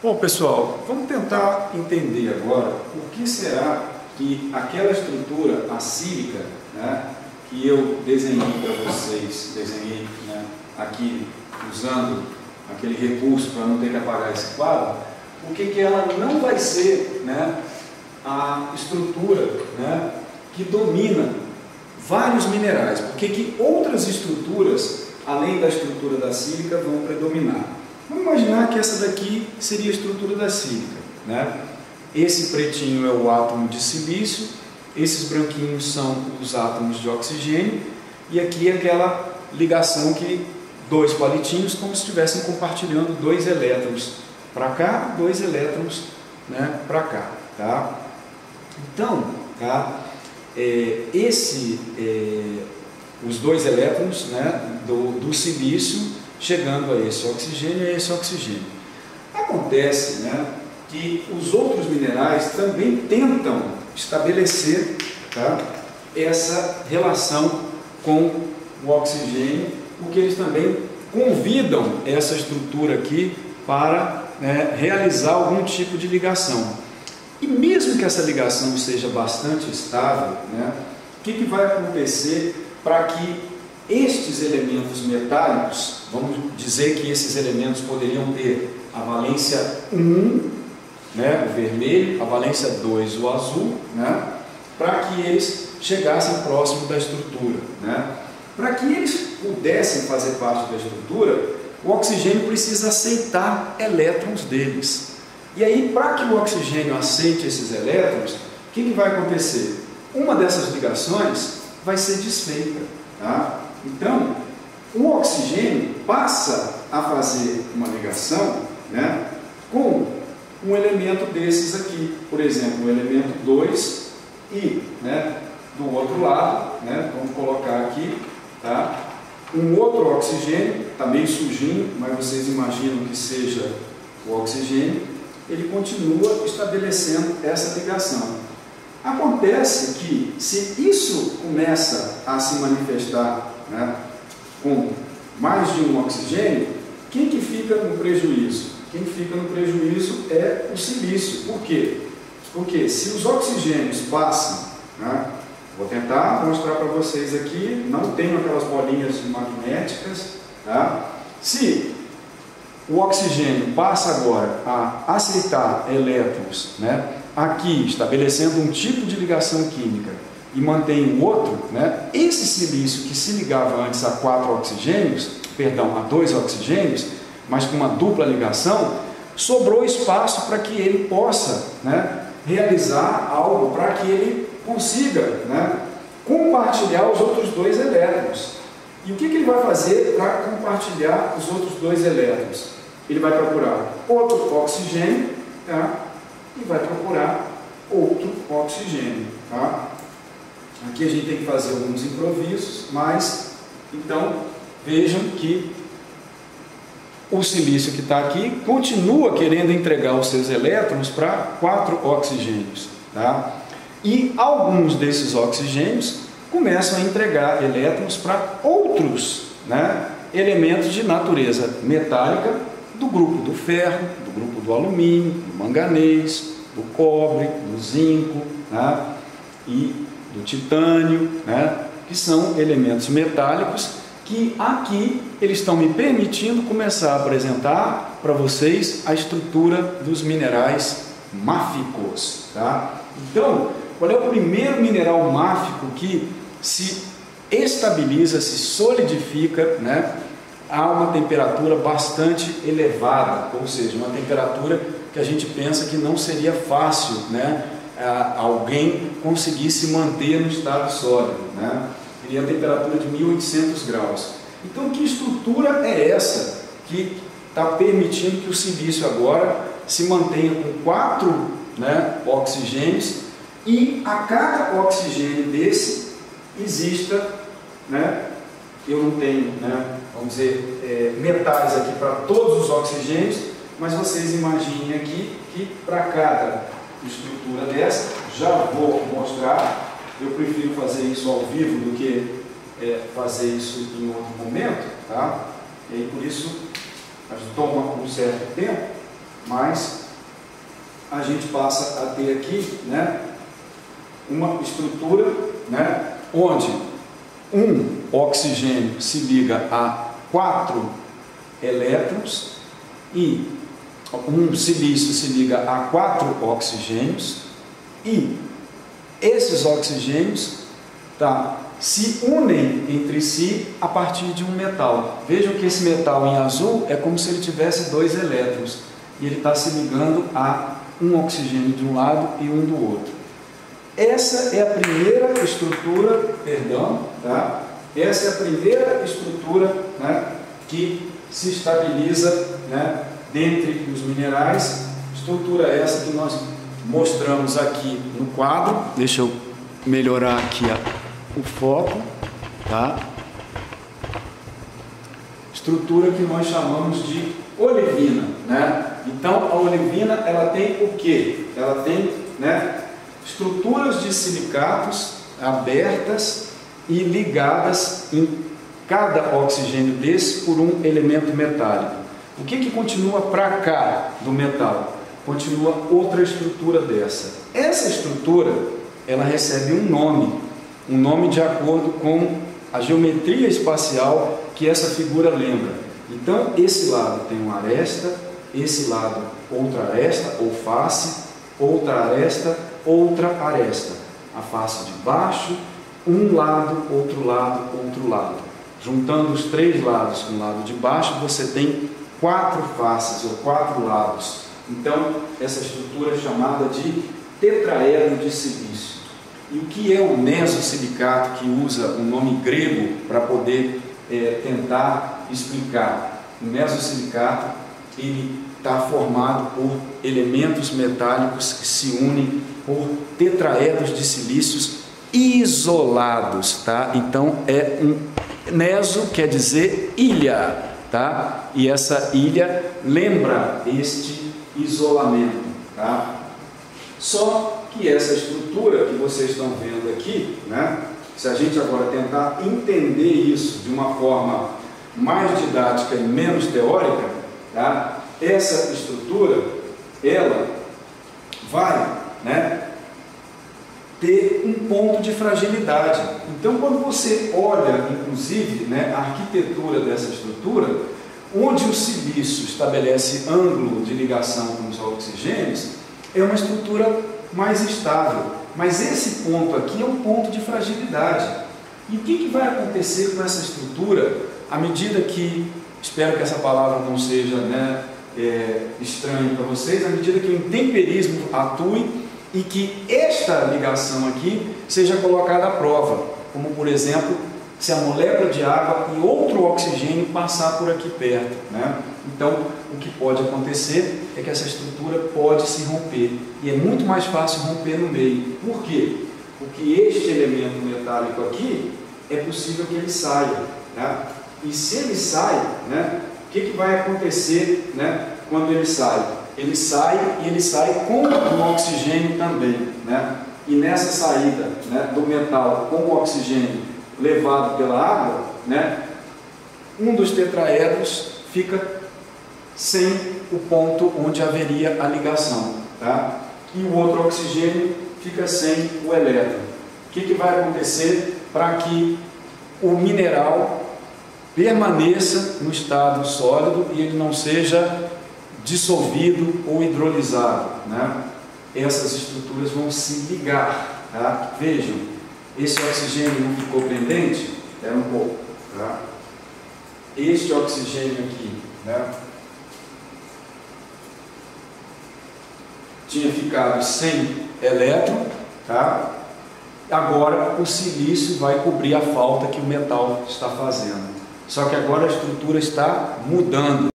Bom, pessoal, vamos tentar entender agora o que será que aquela estrutura acílica, né, que eu desenhei para vocês, né, aqui usando aquele recurso para não ter que apagar esse quadro, o que ela não vai ser, né, a estrutura, né, que domina vários minerais, porque que outras estruturas, além da estrutura da sílica, vão predominar. Vamos imaginar que essa daqui seria a estrutura da sílica, né? Esse pretinho é o átomo de silício, esses branquinhos são os átomos de oxigênio, e aqui é aquela ligação que dois palitinhos, como se estivessem compartilhando dois elétrons para cá, dois elétrons, né, para cá, tá? Então, tá? Os dois elétrons, né, do silício chegando a esse oxigênio e a esse oxigênio. Acontece, né, que os outros minerais também tentam estabelecer, tá, essa relação com o oxigênio, porque eles também convidam essa estrutura aqui para, né, realizar algum tipo de ligação. E mesmo que essa ligação seja bastante estável, né, o que vai acontecer para que estes elementos metálicos, vamos dizer que esses elementos poderiam ter a valência 1, né, o vermelho, a valência 2, o azul, né, para que eles chegassem próximo da estrutura, né? Para que eles pudessem fazer parte da estrutura, o oxigênio precisa aceitar elétrons deles. E aí, para que o oxigênio aceite esses elétrons, o que vai acontecer? Uma dessas ligações vai ser desfeita, tá? Então, o oxigênio passa a fazer uma ligação, né, com um elemento desses aqui, por exemplo, o elemento 2 e, né, do outro lado, né, vamos colocar aqui, tá, um outro oxigênio, está meio sujinho, mas vocês imaginam que seja o oxigênio, ele continua estabelecendo essa ligação. Acontece que, se isso começa a se manifestar, né, com mais de um oxigênio, quem que fica no prejuízo? Quem fica no prejuízo é o silício. Por quê? Porque se os oxigênios passam, né, vou tentar mostrar para vocês aqui, não tenho aquelas bolinhas magnéticas, tá? Se o oxigênio passa agora a aceitar elétrons, né, aqui, estabelecendo um tipo de ligação química, e mantém o outro, né, esse silício que se ligava antes a 4 oxigênios, perdão, a 2 oxigênios, mas com uma dupla ligação, sobrou espaço para que ele possa, né, realizar algo, para que ele consiga, né, compartilhar os outros dois elétrons. E o que ele vai fazer para compartilhar os outros dois elétrons? Ele vai procurar outro oxigênio, tá, e vai procurar outro oxigênio, tá? Aqui a gente tem que fazer alguns improvisos, mas, então, vejam que o silício que está aqui continua querendo entregar os seus elétrons para 4 oxigênios, tá? E alguns desses oxigênios começam a entregar elétrons para outros, né, elementos de natureza metálica do grupo do ferro, do grupo do alumínio, do manganês, do cobre, do zinco, né, e do titânio, né, que são elementos metálicos que aqui eles estão me permitindo começar a apresentar para vocês a estrutura dos minerais máficos, tá? Então, qual é o primeiro mineral máfico que se estabiliza, se solidifica, né, a uma temperatura bastante elevada, ou seja, uma temperatura que a gente pensa que não seria fácil, né, alguém conseguir se manter no estado sólido, né? Seria a temperatura de 1800 graus. Então, que estrutura é essa que está permitindo que o silício agora se mantenha com 4, né, oxigênios, e a cada oxigênio desse exista, né, eu não tenho, né, vamos dizer, metais aqui para todos os oxigênios, mas vocês imaginem aqui que para cada estrutura dessa, já vou mostrar, eu prefiro fazer isso ao vivo do que fazer isso em outro momento, tá? E aí, por isso, toma um certo tempo, mas a gente passa a ter aqui, né, uma estrutura, né, onde um oxigênio se liga a 4 elétrons e um silício se liga a 4 oxigênios e esses oxigênios, tá, se unem entre si a partir de um metal. Vejam que esse metal em azul é como se ele tivesse 2 elétrons e ele está se ligando a um oxigênio de um lado e um do outro. Essa é a primeira estrutura, tá? Essa é a primeira estrutura, né, que se estabiliza, né, dentre os minerais. Estrutura essa que nós mostramos aqui no quadro. Deixa eu melhorar aqui o foco, tá? Estrutura que nós chamamos de olivina, né? Então a olivina, ela tem o quê? Ela tem, né, estruturas de silicatos abertas e ligadas em cada oxigênio desse por um elemento metálico. O que continua para cá do metal? Continua outra estrutura dessa. Essa estrutura, ela recebe um nome de acordo com a geometria espacial que essa figura lembra. Então, esse lado tem uma aresta, esse lado outra aresta, ou face, outra aresta, outra aresta. A face de baixo, um lado, outro lado, outro lado. Juntando os 3 lados com o lado de baixo, você tem 4 faces ou 4 lados. Então, essa estrutura é chamada de tetraedro de silício. E o que é o mesosilicato, que usa o nome grego para poder tentar explicar? O mesosilicato, ele está formado por elementos metálicos que se unem por tetraedros de silícios isolados, tá? Então é um meso, quer dizer ilha, tá? E essa ilha lembra este isolamento, tá? Só que essa estrutura que vocês estão vendo aqui, né? Se a gente agora tentar entender isso de uma forma mais didática e menos teórica, tá? Essa estrutura, ela vai, né, ter um ponto de fragilidade. Então, quando você olha, inclusive, né, a arquitetura dessa estrutura, onde o silício estabelece ângulo de ligação com os oxigênios, é uma estrutura mais estável. Mas esse ponto aqui é um ponto de fragilidade. E o que vai acontecer com essa estrutura à medida que, espero que essa palavra não seja, né, estranha para vocês, à medida que o intemperismo atue e que esta ligação aqui seja colocada à prova, como por exemplo, se a molécula de água e outro oxigênio passar por aqui perto, né? Então, o que pode acontecer é que essa estrutura pode se romper, e é muito mais fácil romper no meio. Por quê? Porque este elemento metálico aqui, é possível que ele saia, tá? E se ele sai, né, o que vai acontecer, né, quando ele sai? Ele sai e ele sai com o oxigênio também, né? E nessa saída, né, do metal com o oxigênio levado pela água, né, um dos tetraedros fica sem o ponto onde haveria a ligação, tá? E o outro oxigênio fica sem o elétron. O que vai acontecer para que o mineral permaneça no estado sólido e ele não seja dissolvido ou hidrolisado, né? Essas estruturas vão se ligar, tá? Vejam, esse oxigênio não ficou pendente? Espera um pouco, tá? Este oxigênio aqui, né, tinha ficado sem elétron, tá? Agora o silício vai cobrir a falta que o metal está fazendo. Só que agora a estrutura está mudando.